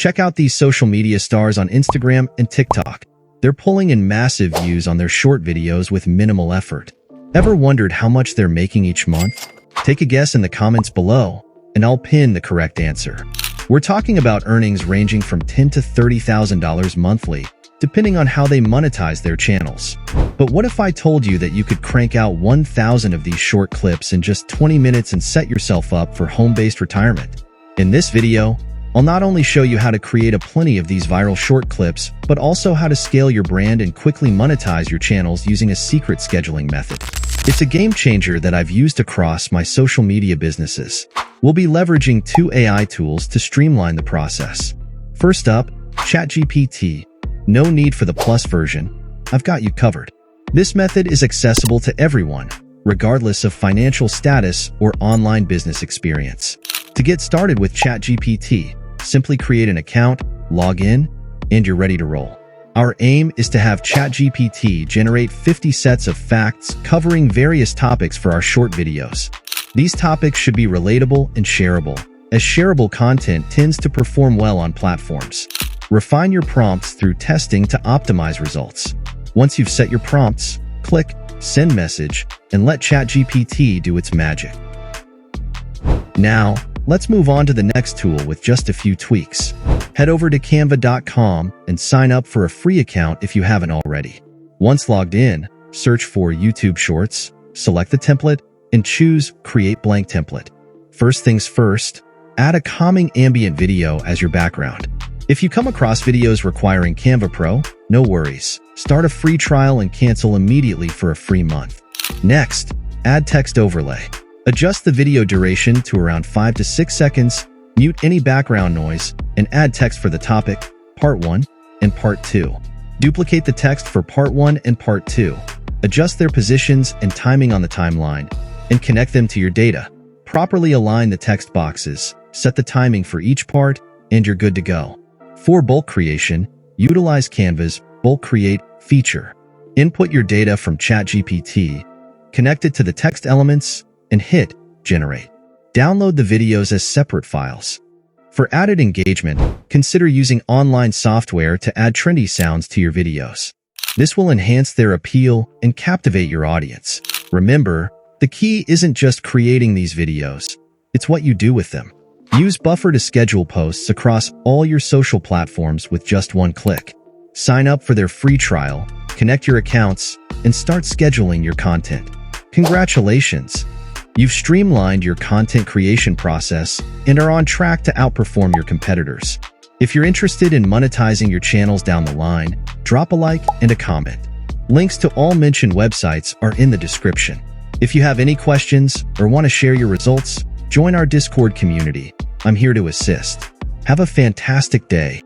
Check out these social media stars on Instagram and TikTok. They're pulling in massive views on their short videos with minimal effort. Ever wondered how much they're making each month? Take a guess in the comments below, and I'll pin the correct answer. We're talking about earnings ranging from $10,000 to $30,000 monthly, depending on how they monetize their channels. But what if I told you that you could crank out 1,000 of these short clips in just 20 minutes and set yourself up for home-based retirement? In this video, I'll not only show you how to create plenty of these viral short clips, but also how to scale your brand and quickly monetize your channels using a secret scheduling method. It's a game changer that I've used across my social media businesses. We'll be leveraging 2 AI tools to streamline the process. First up, ChatGPT. No need for the Plus version. I've got you covered. This method is accessible to everyone, regardless of financial status or online business experience. To get started with ChatGPT, simply create an account, log in, and you're ready to roll. Our aim is to have ChatGPT generate 50 sets of facts covering various topics for our short videos. These topics should be relatable and shareable, as shareable content tends to perform well on platforms. Refine your prompts through testing to optimize results. Once you've set your prompts, click Send Message and let ChatGPT do its magic. Now, let's move on to the next tool with just a few tweaks. Head over to canva.com and sign up for a free account if you haven't already. Once logged in, search for YouTube Shorts, select the template, and choose Create Blank Template. First things first, add a calming ambient video as your background. If you come across videos requiring Canva Pro, no worries. Start a free trial and cancel immediately for a free month. Next, add text overlay. Adjust the video duration to around 5 to 6 seconds, mute any background noise, and add text for the topic, Part 1 and Part 2. Duplicate the text for Part 1 and Part 2. Adjust their positions and timing on the timeline, and connect them to your data. Properly align the text boxes, set the timing for each part, and you're good to go. For bulk creation, utilize Canva's Bulk Create feature. Input your data from ChatGPT, connect it to the text elements, and hit Generate. Download the videos as separate files. For added engagement, consider using online software to add trendy sounds to your videos. This will enhance their appeal and captivate your audience. Remember, the key isn't just creating these videos, it's what you do with them. Use Buffer to schedule posts across all your social platforms with just one click. Sign up for their free trial, connect your accounts, and start scheduling your content. Congratulations! You've streamlined your content creation process and are on track to outperform your competitors. If you're interested in monetizing your channels down the line, drop a like and a comment. Links to all mentioned websites are in the description. If you have any questions or want to share your results, join our Discord community. I'm here to assist. Have a fantastic day.